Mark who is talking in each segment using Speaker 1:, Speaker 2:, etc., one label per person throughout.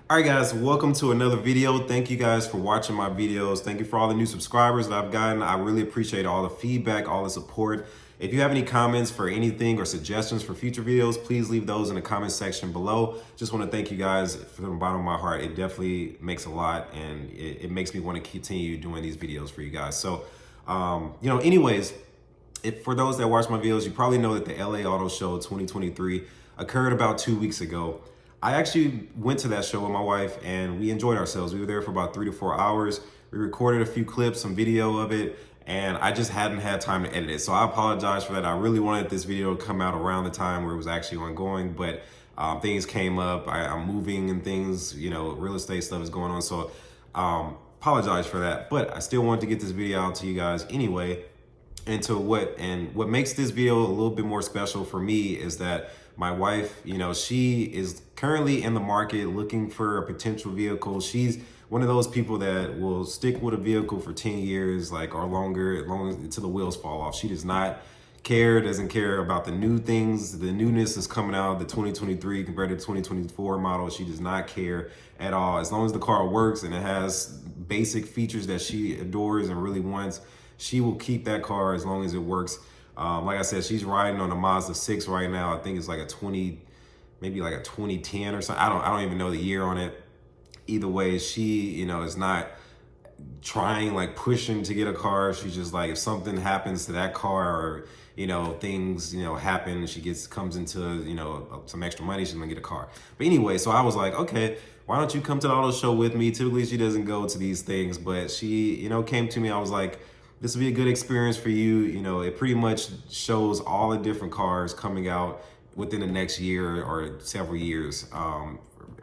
Speaker 1: All right, guys, welcome to another video. Thank you guys for watching my videos. Thank you for all the new subscribers that I've gotten. I really appreciate all the feedback, all the support. If you have any comments for anything or suggestions for future videos, please leave those in the comment section below. Just want to thank you guys from the bottom of my heart. It definitely makes a lot, and it makes me want to continue doing these videos for you guys. So, anyways, for those that watch my videos, you probably know that the LA Auto Show 2023 occurred about 2 weeks ago. I actually went to that show with my wife and we enjoyed ourselves. We were there for about 3 to 4 hours. We recorded a few clips, some video of it, and I just hadn't had time to edit it. So I apologize for that. I really wanted this video to come out around the time where it was actually ongoing, but things came up. I'm moving and things, real estate stuff is going on. So apologize for that, but I still wanted to get this video out to you guys anyway. What makes this video a little bit more special for me is that my wife, she is currently in the market looking for a potential vehicle. She's one of those people that will stick with a vehicle for 10 years, or longer, as long as until the wheels fall off. She does not care, doesn't care about the new things. The newness is coming out, the 2023 compared to 2024 model. She does not care at all. As long as the car works and it has basic features that she adores and really wants, she will keep that car as long as it works. Like I said, she's riding on a Mazda 6 right now. I think it's like a 2010 or something. I don't even know the year on it. Either way, she, is not trying, pushing to get a car. She's just like, if something happens to that car or, things, happen, she comes into, some extra money, she's gonna get a car. But anyway, so I was like, okay, why don't you come to the auto show with me? Typically she doesn't go to these things, but she, came to me. I was like, this will be a good experience for you. It pretty much shows all the different cars coming out within the next year or several years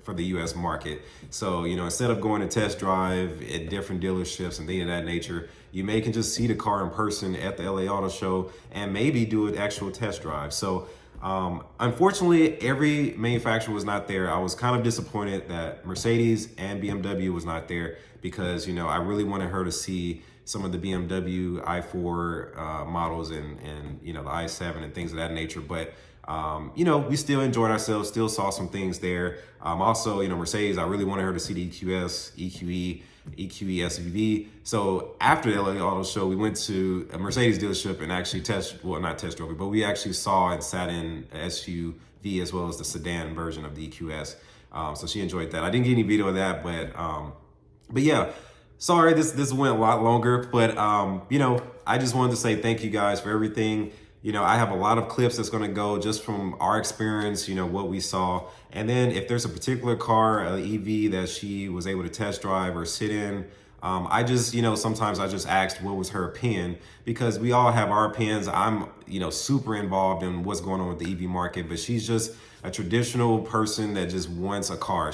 Speaker 1: for the US market. So, instead of going to test drive at different dealerships and things of that nature, you can just see the car in person at the LA Auto Show and maybe do an actual test drive. So, unfortunately, every manufacturer was not there. I was kind of disappointed that Mercedes and BMW was not there because, I really wanted her to see some of the BMW i4 models and the i7 and things of that nature. But, we still enjoyed ourselves, still saw some things there. Also, Mercedes, I really wanted her to see the EQS, EQE SUV. So after the LA Auto Show, we went to a Mercedes dealership and actually not test drove it, but we actually saw and sat in an SUV as well as the sedan version of the EQS. So she enjoyed that. I didn't get any video of that, but yeah. Sorry, this went a lot longer, but I just wanted to say thank you guys for everything. I have a lot of clips that's gonna go just from our experience, what we saw. And then if there's a particular car, an EV that she was able to test drive or sit in, I just, sometimes I just asked what was her opinion, because we all have our opinions. I'm, super involved in what's going on with the EV market, but she's just a traditional person that just wants a car.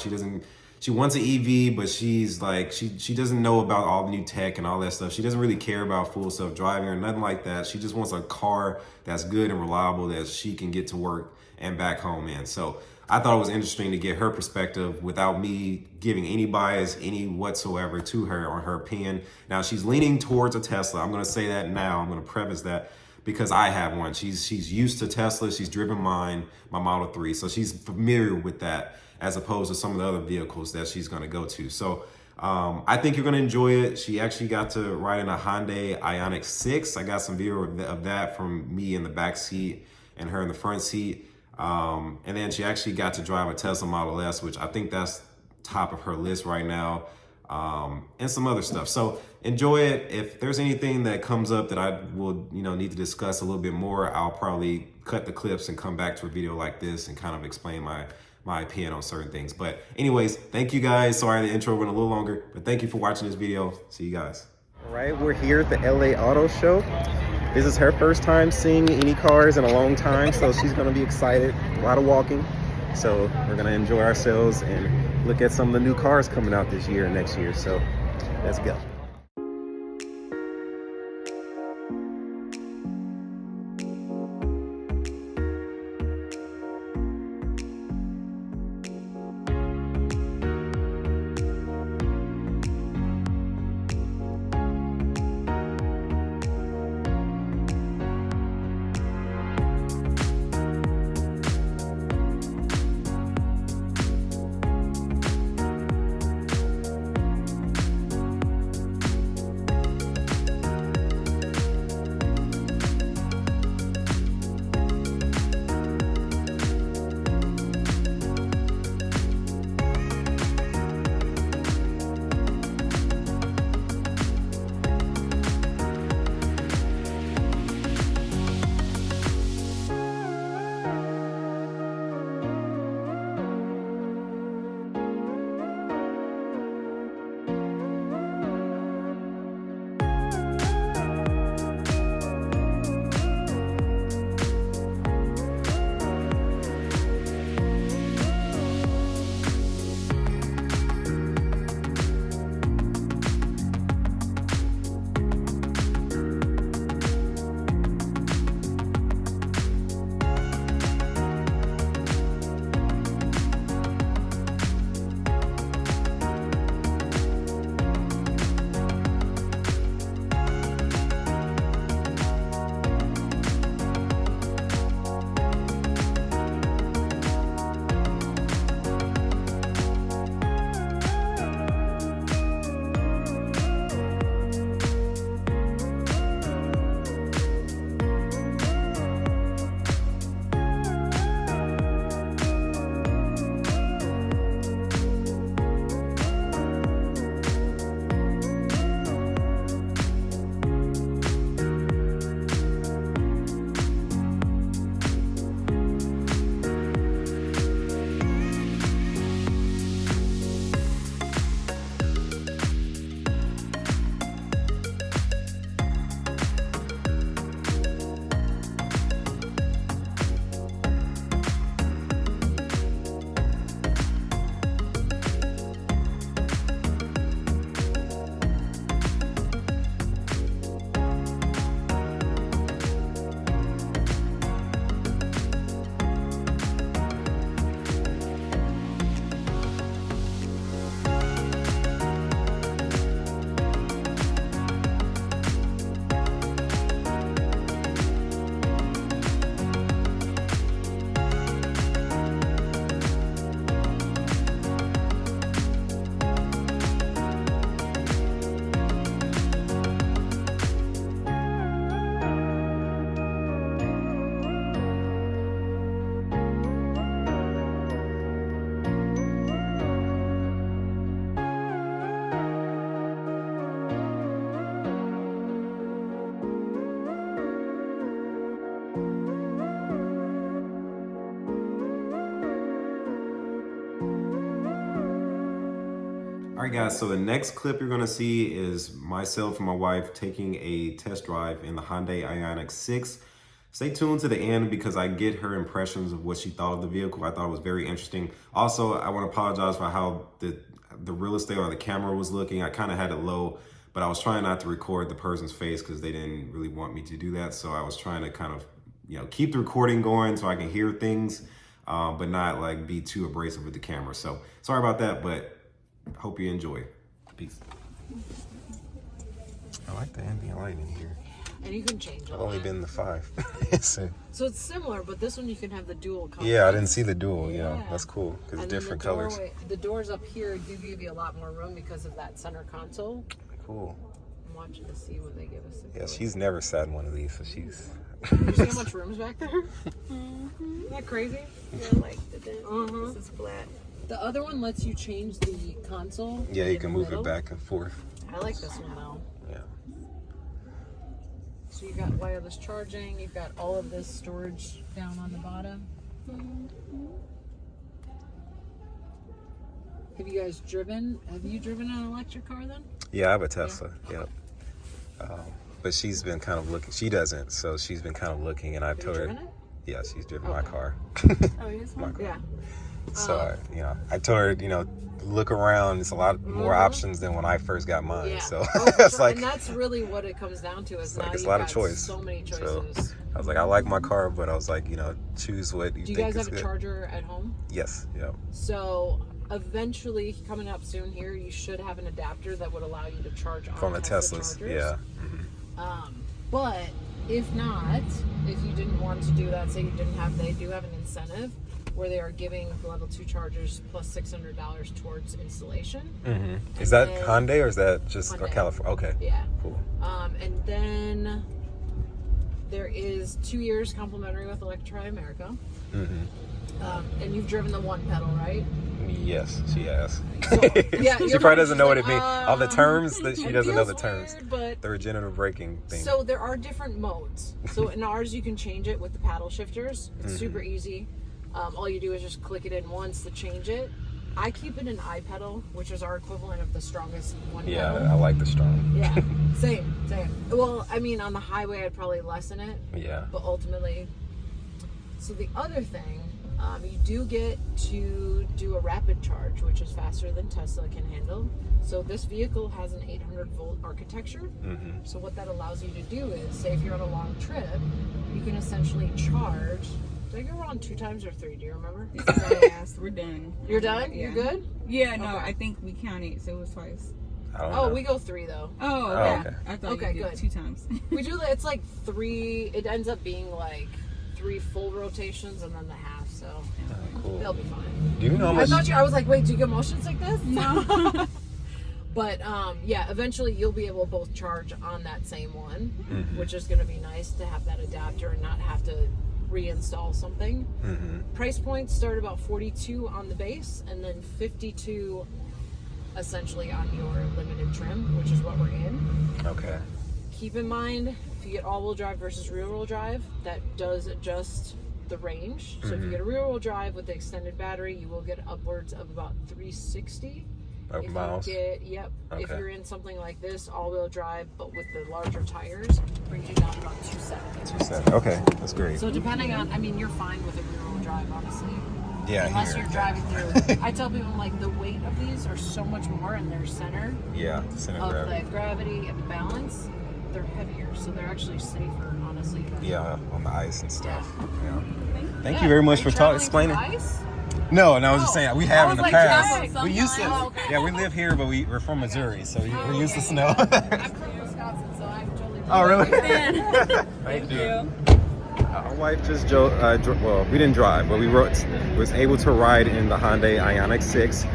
Speaker 1: She wants an EV, but she's like, she doesn't know about all the new tech and all that stuff. She doesn't really care about full self-driving or nothing like that. She just wants a car that's good and reliable that she can get to work and back home in. So I thought it was interesting to get her perspective without me giving any bias, any whatsoever to her on her opinion. Now she's leaning towards a Tesla. I'm gonna say that now. I'm gonna preface that because I have one. She's used to Tesla. She's driven my Model 3. So she's familiar with that, as opposed to some of the other vehicles that she's gonna go to. So I think you're gonna enjoy it. She actually got to ride in a Hyundai Ioniq 6. I got some video of that from me in the back seat and her in the front seat. And then she actually got to drive a Tesla Model S, which I think that's top of her list right now, and some other stuff. So enjoy it. If there's anything that comes up that I will, need to discuss a little bit more, I'll probably cut the clips and come back to a video like this and kind of explain my opinion on certain things. But anyways, thank you guys. Sorry the intro went a little longer, but thank you for watching this video. See you guys. All right, we're here at the LA Auto Show. This is her first time seeing any cars in a long time, so she's gonna be excited. A lot of walking. So we're gonna enjoy ourselves and look at some of the new cars coming out this year and next year. So let's go. All right, guys, so the next clip you're gonna see is myself and my wife taking a test drive in the Hyundai Ioniq 6. Stay tuned to the end because I get her impressions of what she thought of the vehicle. I thought it was very interesting. Also, I want to apologize for how the real estate or the camera was looking. I kind of had it low, but I was trying not to record the person's face because they didn't really want me to do that. So I was trying to kind of, keep the recording going so I can hear things, but not like be too abrasive with the camera. So sorry about that, but hope you enjoy. Peace. I like the ambient lighting here.
Speaker 2: And you can change it.
Speaker 1: I've only been the 5.
Speaker 2: So it's similar, but this one you can have the dual color.
Speaker 1: Yeah, I didn't see the dual. Yeah, that's cool because different colors.
Speaker 2: The doors up here do give you a lot more room because of that center console.
Speaker 1: Cool.
Speaker 2: I'm watching to see what they give us.
Speaker 1: Yeah, she's never sat in one of these, so she's.
Speaker 2: You see how much room's back there? Isn't that crazy?
Speaker 3: Yeah, like this is flat.
Speaker 2: The other one lets you change the console.
Speaker 1: Yeah, you can move it back and forth.
Speaker 2: I like this one though.
Speaker 1: Yeah.
Speaker 2: So you got wireless charging. You've got all of this storage down on the bottom. Have you guys driven? Have you driven an electric car then?
Speaker 1: Yeah, I have a Tesla. Yeah. But she's been kind of looking. She doesn't, so she's been kind of looking, and I told her. Yeah, she's driven my car.
Speaker 3: Oh, yes,
Speaker 1: my car.
Speaker 2: Yeah.
Speaker 1: So I told her, look around. It's a lot more options than when I first got mine.
Speaker 2: Yeah.
Speaker 1: So it's like,
Speaker 2: and that's really what it comes down to. Is now
Speaker 1: it's a lot of choice.
Speaker 2: So many choices.
Speaker 1: So I was like, I like my car, but I was like, choose what you think is good.
Speaker 2: Do you guys have a charger at home?
Speaker 1: Yes. Yeah.
Speaker 2: So eventually, coming up soon here, you should have an adapter that would allow you to charge on
Speaker 1: from a Tesla's.
Speaker 2: chargers.
Speaker 1: Yeah.
Speaker 2: But if not, if you didn't want to do that, say you didn't have, they do have an incentive where they are giving level 2 chargers plus $600 towards installation.
Speaker 1: Is that Hyundai or is that just California? Okay.
Speaker 2: Yeah.
Speaker 1: Cool.
Speaker 2: And then there is 2 years complimentary with Electrify America. And you've driven the one pedal, right?
Speaker 1: Yes, she has.
Speaker 2: So, yeah,
Speaker 1: she probably doesn't know what it means. All the terms that she doesn't know the terms.
Speaker 2: But
Speaker 1: the regenerative braking thing.
Speaker 2: So there are different modes. So in ours, you can change it with the paddle shifters. It's super easy. All you do is just click it in once to change it. I keep it in iPedal, which is our equivalent of the strongest one pedal.
Speaker 1: Yeah, I like the strong.
Speaker 2: Yeah, same. Well, I mean, on the highway, I'd probably lessen it.
Speaker 1: Yeah.
Speaker 2: But ultimately, so the other thing, you do get to do a rapid charge, which is faster than Tesla can handle. So this vehicle has an 800-volt architecture. So what that allows you to do is, say if you're on a long trip, you can essentially charge. Did I go around 2 times or 3? Do you remember?
Speaker 3: We're done.
Speaker 2: You're done?
Speaker 3: Yeah.
Speaker 2: You're good?
Speaker 3: Yeah, no, I think we counted, so it was twice.
Speaker 1: I don't know.
Speaker 2: We go 3 though.
Speaker 3: Oh, okay.
Speaker 1: Okay.
Speaker 3: I thought you did 2 times.
Speaker 2: We do. It's like 3. It ends up being like 3 full rotations and then the half. So
Speaker 1: cool.
Speaker 2: they'll be fine.
Speaker 1: Do you know how much?
Speaker 2: I was like, wait, do you get motions like this?
Speaker 3: No.
Speaker 2: But yeah, eventually you'll be able to both charge on that same one, which is going to be nice to have that adapter and not have to reinstall something. Price points start about $42 on the base and then $52 essentially on your limited trim, which is what we're in.
Speaker 1: Okay.
Speaker 2: Keep in mind, if you get all-wheel drive versus rear-wheel drive, that does adjust the range. So if you get a rear-wheel drive with the extended battery, you will get upwards of about 360
Speaker 1: miles.
Speaker 2: If you're in something like this, all-wheel drive, but with the larger tires, brings you down to about 270.
Speaker 1: 270. Okay, that's great.
Speaker 2: So depending on, you're fine with a rear-wheel drive, honestly.
Speaker 1: Yeah,
Speaker 2: unless you're driving through. I tell people, the weight of these are so much more in their center.
Speaker 1: Yeah, the center
Speaker 2: of
Speaker 1: gravity.
Speaker 2: the gravity and the balance. They're heavier, so they're actually safer, honestly.
Speaker 1: Yeah, on the ice and stuff. Yeah. Thank
Speaker 2: Yeah.
Speaker 1: you very much for explaining.
Speaker 2: Ice?
Speaker 1: No, I was just saying we have in the past.
Speaker 2: We
Speaker 1: used to.
Speaker 2: okay.
Speaker 1: Yeah, we live here, but we're from Missouri, so we're used to snow.
Speaker 2: I'm from Wisconsin, so I'm totally.
Speaker 1: Oh, really?
Speaker 3: Thank you.
Speaker 1: Our wife just well, we didn't drive, but was able to ride in the Hyundai Ioniq 6.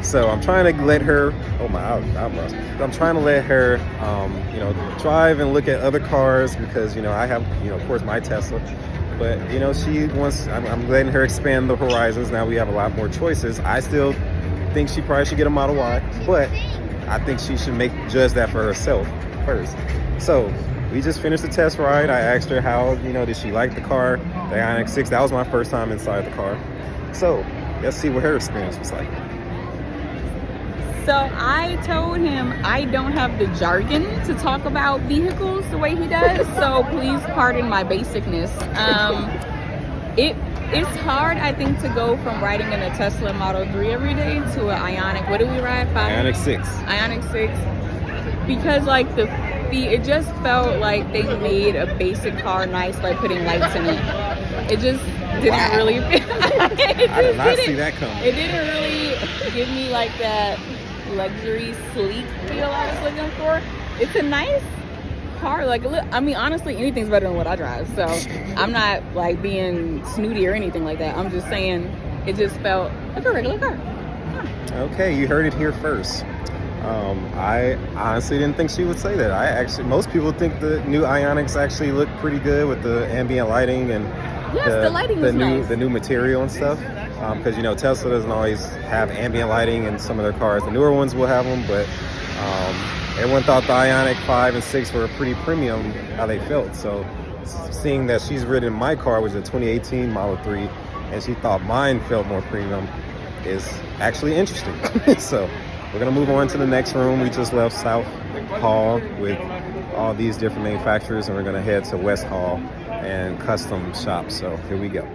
Speaker 1: So I'm trying to let her. Oh my, I'm trying to let her, drive and look at other cars because I have, of course, my Tesla. But she wants. I'm letting her expand the horizons. Now we have a lot more choices. I still think she probably should get a Model Y, but I think she should judge that for herself first. So we just finished the test ride. I asked her how, did she like the car, the Ioniq 6. That was my first time inside the car. So let's see what her experience was like.
Speaker 3: So I told him I don't have the jargon to talk about vehicles the way he does. So please pardon my basicness. It's hard, I think, to go from riding in a Tesla Model 3 every day to an Ioniq. What do we ride?
Speaker 1: Ioniq 6.
Speaker 3: Ioniq 6. Because like it just felt like they made a basic car nice by putting lights in it. It just didn't really
Speaker 1: I did not see that coming.
Speaker 3: It didn't really give me like that luxury sleek feel I was looking for. It's a nice car. Like, I mean, honestly, anything's better than what I drive. So I'm not like being snooty or anything like that. I'm just saying it just felt like a regular car.
Speaker 1: Okay, you heard it here first. I honestly didn't think she would say that. Most people think the new Ioniqs actually look pretty good with the ambient lighting and
Speaker 3: the lighting is nice.
Speaker 1: The new material and stuff. Because you know Tesla doesn't always have ambient lighting in some of their cars. The newer ones will have them, but everyone thought the Ioniq 5 and 6 were pretty premium how they felt. So seeing that she's ridden my car, which is a 2018 Model 3, and she thought mine felt more premium is actually interesting. So we're gonna move on to the next room. We just left South Hall with all these different manufacturers, and we're gonna head to West Hall and custom shop. So here we go.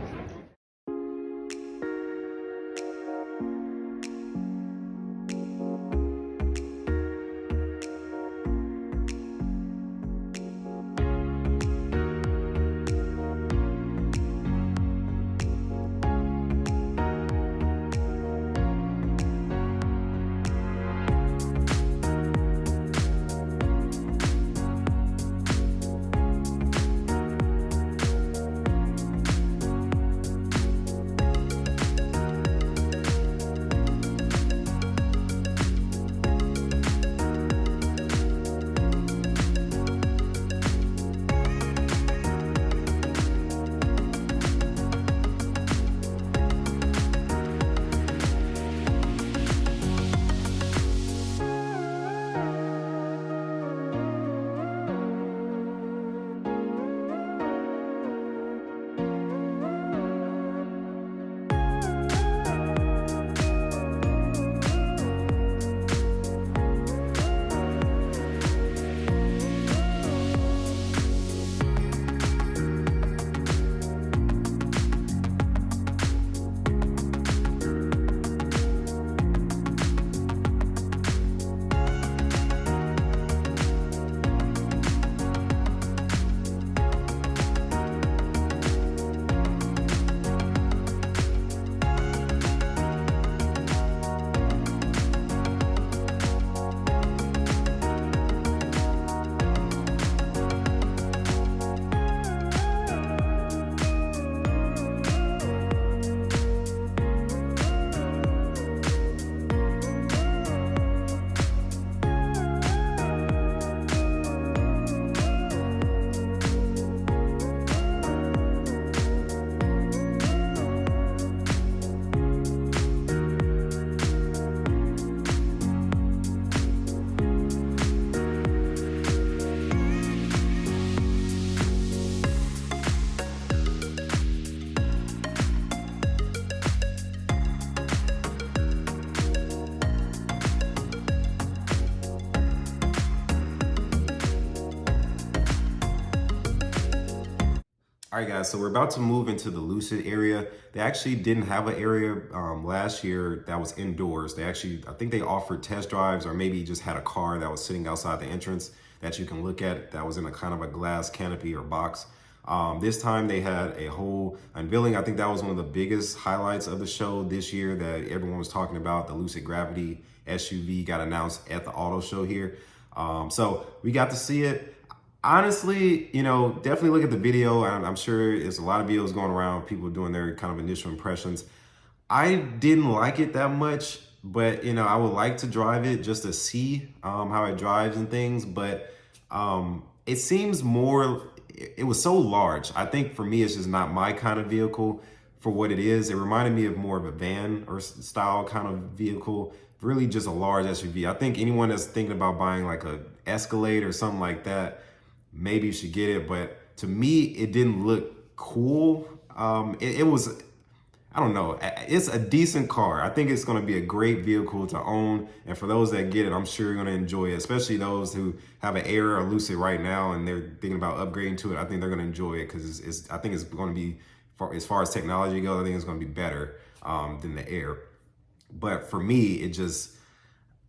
Speaker 1: All right, guys, so we're about to move into the Lucid area. They actually didn't have an area last year that was indoors. They actually, I think they offered test drives, or maybe just had a car that was sitting outside the entrance that you can look at that was in a kind of a glass canopy or box. This time they had a whole unveiling. I think that was one of the biggest highlights of the show this year that everyone was talking about. The Lucid Gravity SUV got announced at the auto show here. So we got to see it. Honestly, you know, definitely look at the video. I'm sure there's a lot of videos going around, people doing their kind of initial impressions. I didn't like it that much, but, you know, I would like to drive it just to see how it drives and things. But it seems more, it was so large. I think for me, it's just not my kind of vehicle for what it is. It reminded me of more of a van or style kind of vehicle, really just a large SUV. I think anyone that's thinking about buying like a Escalade or something like that, maybe you should get it. But to me, it didn't look cool. It was, I don't know. It's a decent car. I think it's going to be a great vehicle to own. And for those that get it, I'm sure you're going to enjoy it, especially those who have an Air or Lucid right now and they're thinking about upgrading to it. I think they're going to enjoy it because I think it's going to be, as far as technology goes, I think it's going to be better than the Air. But for me, it just,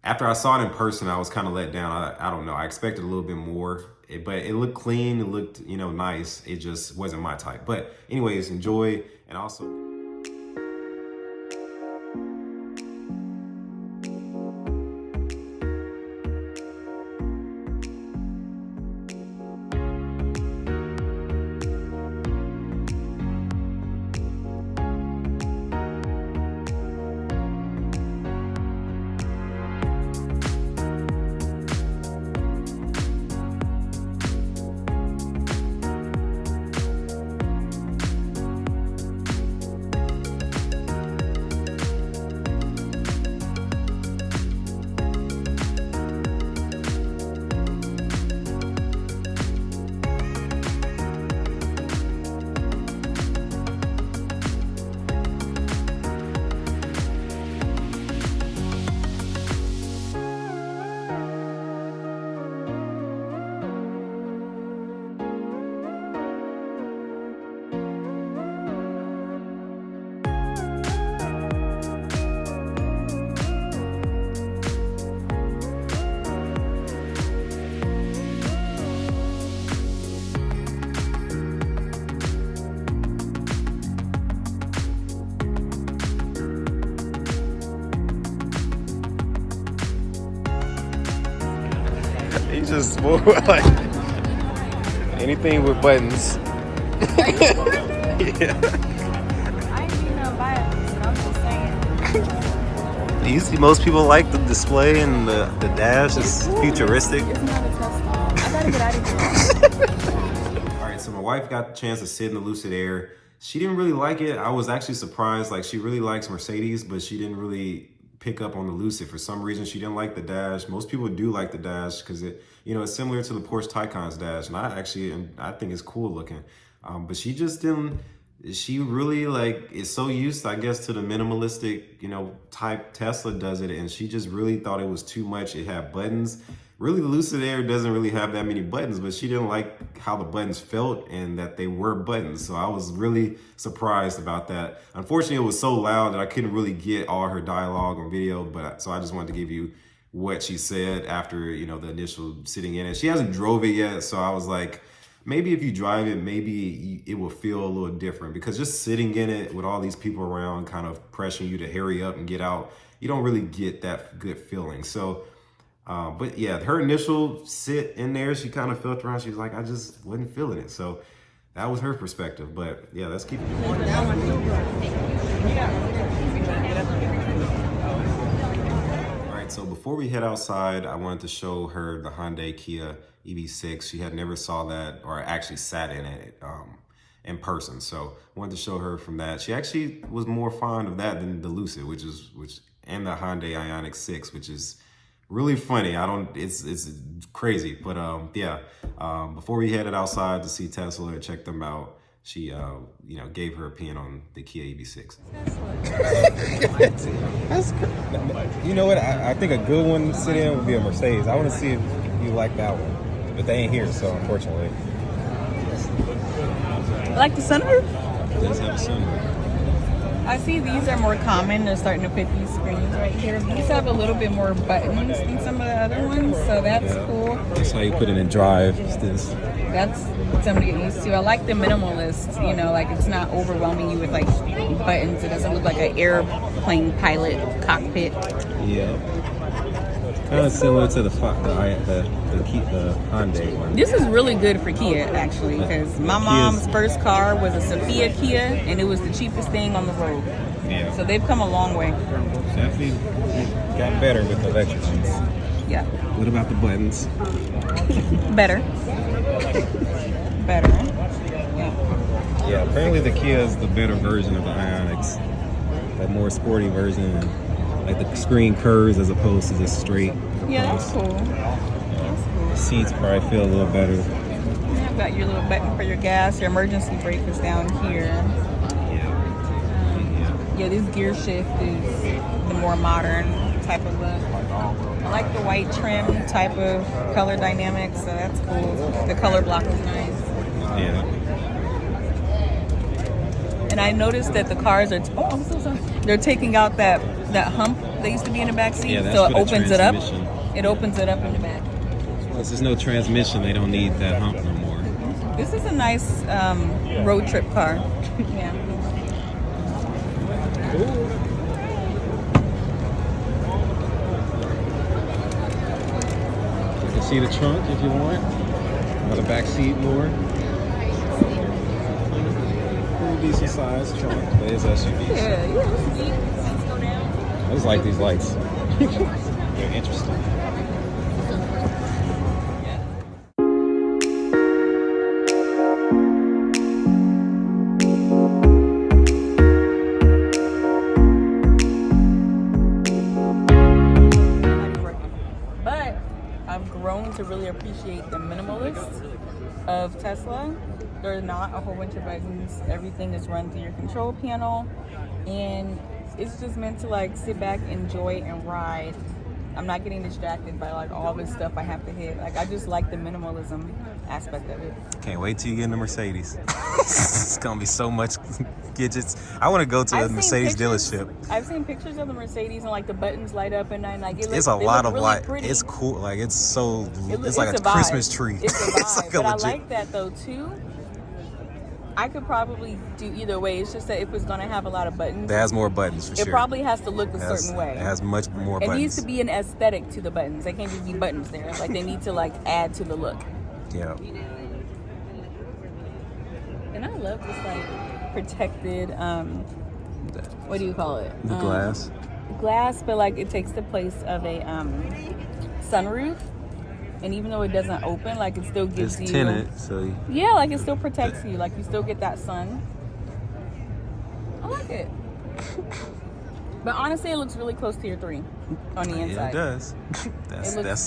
Speaker 1: after I saw it in person, I was kind of let down. I don't know. I expected a little bit more, but it looked clean. It looked, nice. It just wasn't my type. But anyways, enjoy. And also, just more like anything with buttons. Yeah.
Speaker 3: I ain't even gonna buy it, I'm just saying.
Speaker 1: You see, most people like the display and the dash. It's futuristic.
Speaker 3: It's not a Tesla. I gotta get out of here.
Speaker 1: All right, so my wife got the chance to sit in the Lucid Air. She didn't really like it. I was actually surprised. Like, she really likes Mercedes, but she didn't really pick up on the Lucid. For some reason, she didn't like the dash. Most people do like the dash because it's similar to the Porsche Taycan's dash, and I think it's cool looking. But she just didn't. She really is so used, I guess, to the minimalistic, type Tesla does it, and she just really thought it was too much. It had buttons. Really, the Lucid Air doesn't really have that many buttons, but she didn't like how the buttons felt and that they were buttons. So I was really surprised about that. Unfortunately, it was so loud that I couldn't really get all her dialogue on video, so I just wanted to give you what she said after, the initial sitting in it. She hasn't drove it yet, so I was like, maybe if you drive it, maybe it will feel a little different, because just sitting in it with all these people around kind of pressuring you to hurry up and get out, you don't really get that good feeling. So, but yeah, her initial sit in there, she kind of felt around. She was like, I just wasn't feeling it. So that was her perspective. But yeah, let's keep it going. All right, so before we head outside, I wanted to show her the Hyundai Kia EV6. She had never saw that, or actually sat in it in person. So I wanted to show her from that. She actually was more fond of that than the Lucid, and the Hyundai Ioniq 6, which is really funny. It's crazy. But yeah, before we headed outside to see Tesla and check them out, she gave her opinion on the Kia EV6.
Speaker 4: That's you know what? I think a good one to sit in would be a Mercedes. I want to see if you like that one, but they ain't here, so unfortunately.
Speaker 3: Like the sunroof?
Speaker 4: It does have a sunroof.
Speaker 3: I see these are more common. They're starting to put these screens right here. These have a little bit more buttons than some of the other ones, so that's cool.
Speaker 4: That's how you put it in drive.
Speaker 3: That's something to get used to. I like the minimalist, it's not overwhelming you with buttons. It doesn't look like an airplane pilot cockpit.
Speaker 4: Yeah. Kind of similar to the Hyundai one.
Speaker 3: This is really good for Kia, actually, because my mom's first car was a Sophia Kia, and it was the cheapest thing on the road.
Speaker 4: Yeah.
Speaker 3: So they've come a long way.
Speaker 4: Definitely got better with the electric ones.
Speaker 3: Yeah.
Speaker 4: What about the buttons?
Speaker 3: Better. Better.
Speaker 4: Yeah, apparently the Kia is the better version of the Ioniqs. That more sporty version. Like the screen curves as opposed to just straight.
Speaker 3: Yeah, that's cool. That's cool.
Speaker 4: Seats probably feel a little better.
Speaker 3: You've got your little button for your gas. Your emergency brake is down here.
Speaker 4: Yeah.
Speaker 3: Yeah, this gear shift is the more modern type of look. I like the white trim type of color dynamic, so that's cool. The color block is nice.
Speaker 4: Yeah.
Speaker 3: And I noticed that the cars are, oh, I'm so sorry. They're taking out that hump that used to be in the back seat,
Speaker 4: Yeah, that's
Speaker 3: so it
Speaker 4: for the
Speaker 3: opens it up.
Speaker 4: transmission.
Speaker 3: It opens it up in the back.
Speaker 4: Once there's no transmission, they don't need that hump no more.
Speaker 3: This is a nice road trip car. Yeah.
Speaker 4: You can see the trunk if you want. On the back seat more. Pretty decent size trunk. It is SUV.
Speaker 3: Yeah, seats go down.
Speaker 4: I just like these lights. They're interesting.
Speaker 3: But I've grown to really appreciate the minimalist of Tesla. There's not a whole bunch of buttons. Everything is run through your control panel, and it's just meant to like sit back, enjoy, and ride. I'm not getting distracted by like all this stuff I have to hit. Like I just like the minimalism aspect of it.
Speaker 4: Can't wait till you get in the Mercedes. It's gonna be so much gadgets. I want to go to a Mercedes dealership.
Speaker 3: I've seen pictures of the Mercedes and like the buttons light up and then like
Speaker 4: It's a lot of light. It's cool. Like it's so. It's like a Christmas tree.
Speaker 3: It's a vibe.
Speaker 4: It's like a
Speaker 3: but
Speaker 4: legit.
Speaker 3: I like that though too. I could probably do either way. It's just that if it's gonna have a lot of buttons,
Speaker 4: It has more buttons for sure.
Speaker 3: it probably has to look a certain way.
Speaker 4: It has much more
Speaker 3: It
Speaker 4: buttons.
Speaker 3: needs to be an aesthetic to the buttons. They can't just be buttons there. Like they need to like add to the look.
Speaker 4: Yeah.
Speaker 3: And I love this like protected what do you call it?
Speaker 4: The glass.
Speaker 3: Glass, but like it takes the place of a sunroof. And even though it doesn't open, like it still gives
Speaker 4: It's
Speaker 3: you
Speaker 4: tinted, so
Speaker 3: yeah, like it still protects you. Like you still get that sun. I like it. But honestly, it looks really close to your 3 on the inside.
Speaker 4: yeah, it does.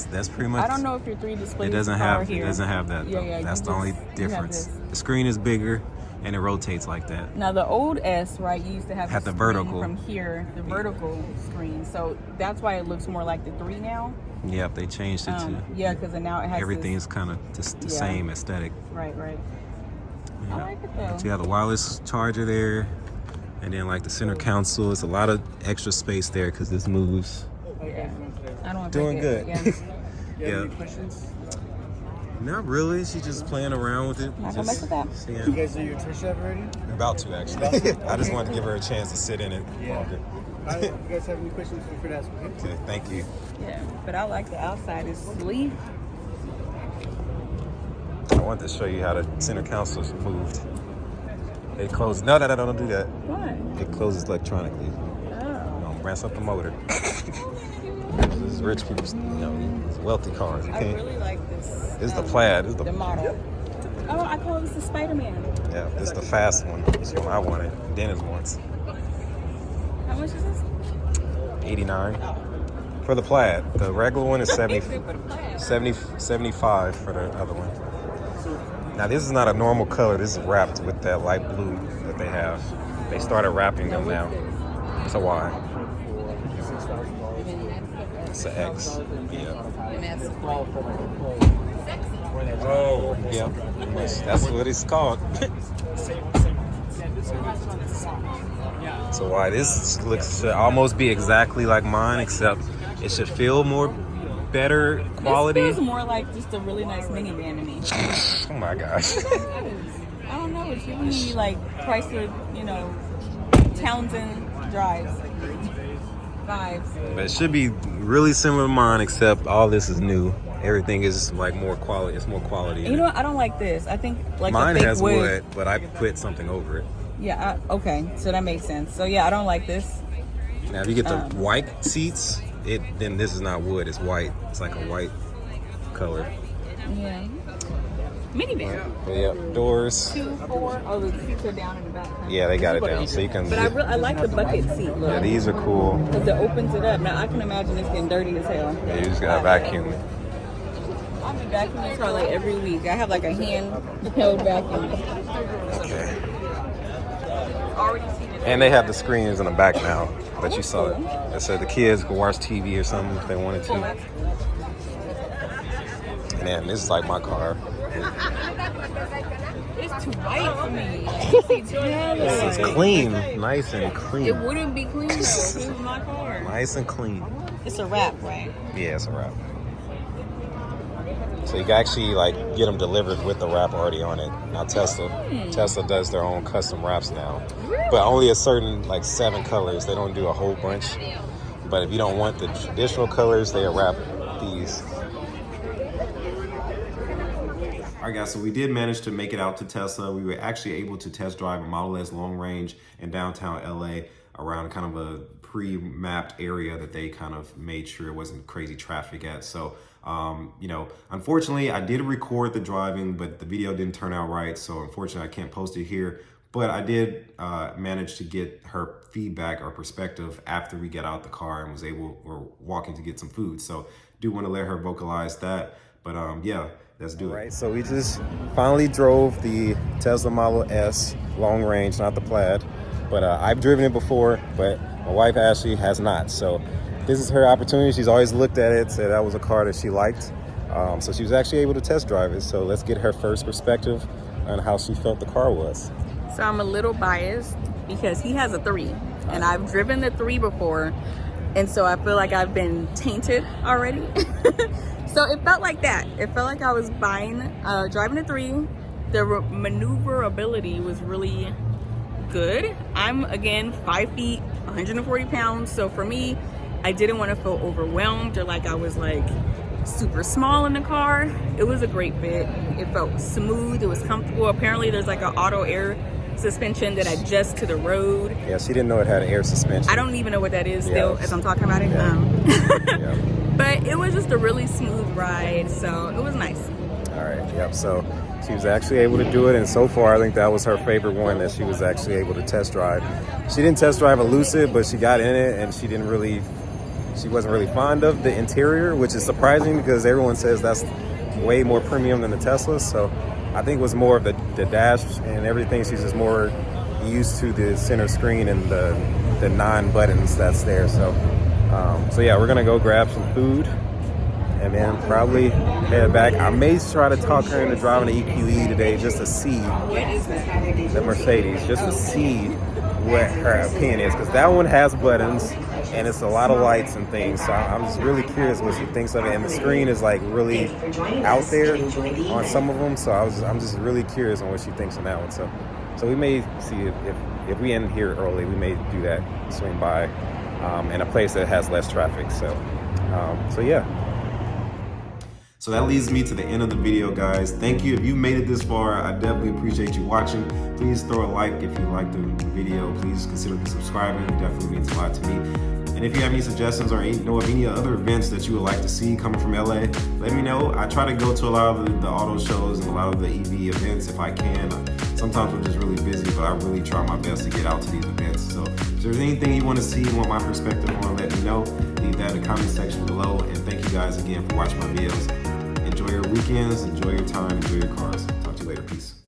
Speaker 4: That's pretty much.
Speaker 3: I don't know if your 3 displays
Speaker 4: It doesn't
Speaker 3: the car
Speaker 4: have.
Speaker 3: here.
Speaker 4: It doesn't have that.
Speaker 3: Yeah,
Speaker 4: Though.
Speaker 3: yeah.
Speaker 4: That's the only difference.
Speaker 3: this.
Speaker 4: The screen is bigger, and it rotates like that.
Speaker 3: Now the old S, right? You used to have
Speaker 4: Had the
Speaker 3: screen
Speaker 4: vertical.
Speaker 3: from here, the vertical screen. So that's why it looks more like the 3 now.
Speaker 4: Yep, they changed it to.
Speaker 3: Yeah, because now it has
Speaker 4: Everything's kind of just the same aesthetic.
Speaker 3: Right.
Speaker 4: Yeah.
Speaker 3: I like it though.
Speaker 4: So you have the wireless charger there, and then like the center console. It's a lot of extra space there because this moves.
Speaker 3: Yeah. I don't want to
Speaker 4: Doing good.
Speaker 3: Yeah.
Speaker 4: Yeah. Not really. She's just playing around with it.
Speaker 3: Not gonna mess with that.
Speaker 4: Seeing.
Speaker 5: You guys do your tour shop already?
Speaker 4: We're about to actually. I just wanted to give her a chance to sit in it longer.
Speaker 5: You guys have any questions, feel free to ask me.
Speaker 4: Okay, thank you.
Speaker 3: Yeah. But I like the outside. It's sleek.
Speaker 4: I wanted to show you how the center console moved. It closes. No, don't do that.
Speaker 3: Why?
Speaker 4: It closes electronically.
Speaker 3: Oh.
Speaker 4: Don't mess up the motor. This is rich people's, it's wealthy cars. You
Speaker 3: I
Speaker 4: can't.
Speaker 3: really like this.
Speaker 4: This is the plaid. This is
Speaker 3: The model. Oh, I call this the Spider-Man.
Speaker 4: Yeah, this is the fast one. This is the one I wanted. Dennis wants.
Speaker 3: How much is this?
Speaker 4: 89 for the plaid. The regular one is 70,
Speaker 3: For the plaid.
Speaker 4: 75 for the other one. Now this is not a normal color. This is wrapped with that light blue that they have. They started wrapping them now. It's a Y. It's an X. Yeah. Oh, yeah. That's what it's called. So why this should almost be exactly like mine, except it should feel more better quality.
Speaker 3: This feels more like just a really nice minivan to me.
Speaker 4: Oh my gosh.
Speaker 3: I don't know. It's giving me like Chrysler, Townsend drives vibes.
Speaker 4: But it should be really similar to mine, except all this is new. Everything is like more quality. It's more quality.
Speaker 3: You know what? I don't like this. I think like
Speaker 4: Mine
Speaker 3: the fake
Speaker 4: has wood, but I put something over it.
Speaker 3: Yeah. Okay. So that makes sense. So yeah, I don't like this.
Speaker 4: Now, if you get the white seats, then this is not wood. It's white. It's like a white color.
Speaker 3: Yeah. Minivan.
Speaker 4: But yeah, doors.
Speaker 3: 2, 4. Oh, the seats are down in the back. Huh?
Speaker 4: Yeah, they got it down, so you can.
Speaker 3: But I like the bucket seat look.
Speaker 4: Yeah, these are cool.
Speaker 3: Because it opens it up. Now I can imagine it's getting dirty as hell.
Speaker 4: Yeah, you just gotta vacuum.
Speaker 3: I'll be vacuuming this car like every week. I have like a hand-held vacuum.
Speaker 4: Okay.
Speaker 3: already seen it.
Speaker 4: And they have the screens in the back now that you saw it. It said the kids could watch TV or something if they wanted to. And then this is like my car.
Speaker 3: It's too white for me.
Speaker 4: It's clean, nice and clean.
Speaker 3: It wouldn't be clean though if it was my car.
Speaker 4: Nice and clean.
Speaker 3: It's a wrap, right?
Speaker 4: Yeah, it's a wrap. So you can actually like get them delivered with the wrap already on it. Now Tesla does their own custom wraps now, but only a certain like 7 colors. They don't do a whole bunch. But if you don't want the traditional colors, they wrap these.
Speaker 1: All right, guys, so we did manage to make it out to Tesla. We were actually able to test drive a Model S long range in downtown LA around kind of a pre-mapped area that they kind of made sure it wasn't crazy traffic at. So, you know, unfortunately, I did record the driving, but the video didn't turn out right. So unfortunately, I can't post it here. But I did manage to get her feedback or perspective after we got out the car and were walking to get some food. So do want to let her vocalize that. But yeah. Let's do it.
Speaker 4: All right, so we just finally drove the Tesla Model S long range, not the Plaid. But I've driven it before, but my wife Ashley has not. So this is her opportunity. She's always looked at it, said that was a car that she liked. So she was actually able to test drive it. So let's get her first perspective on how she felt the car was.
Speaker 3: So I'm a little biased because he has a 3 and I've driven the 3 before. And so I feel like I've been tainted already. So it felt like that. It felt like I was driving a 3. The maneuverability was really good. I'm, again, 5 feet, 140 pounds. So for me, I didn't want to feel overwhelmed or like I was like super small in the car. It was a great fit. It felt smooth. It was comfortable. Apparently there's like an auto air suspension that adjusts to the road.
Speaker 4: Yeah, she didn't know it had air suspension.
Speaker 3: I don't even know what that is still as I'm talking about it.
Speaker 4: Yeah.
Speaker 3: But it was just a really smooth ride, so it was nice.
Speaker 4: All right, yep. So she was actually able to do it, and so far I think that was her favorite one that she was actually able to test drive. She didn't test drive a Lucid, but she got in it, and she wasn't really fond of the interior, which is surprising because everyone says that's way more premium than the Tesla. So I think it was more of the dash and everything. She's just more used to the center screen and the 9 buttons that's there. So yeah, we're gonna go grab some food and then probably head back. I may try to talk her into driving the EQE today just to see the Mercedes, just to see what her opinion is, because that one has buttons and it's a lot of lights and things. So I'm just really curious what she thinks of it. And the screen is like really out there on some of them. So I'm just really curious on what she thinks on that one. So we may see if we end here early, we may do that, swing by in a place that has less traffic. So yeah.
Speaker 1: So that leads me to the end of the video, guys. Thank you. If you made it this far, I definitely appreciate you watching. Please throw a like if you liked the video. Please consider subscribing. It definitely means a lot to me. And if you have any suggestions or know of any other events that you would like to see coming from LA, let me know. I try to go to a lot of the auto shows and a lot of the EV events if I can. Sometimes I'm just really busy, but I really try my best to get out to these events. So if there's anything you want to see, want my perspective on, let me know. Leave that in the comment section below. And thank you guys again for watching my videos. Enjoy your weekends, enjoy your time, enjoy your cars. Talk to you later. Peace.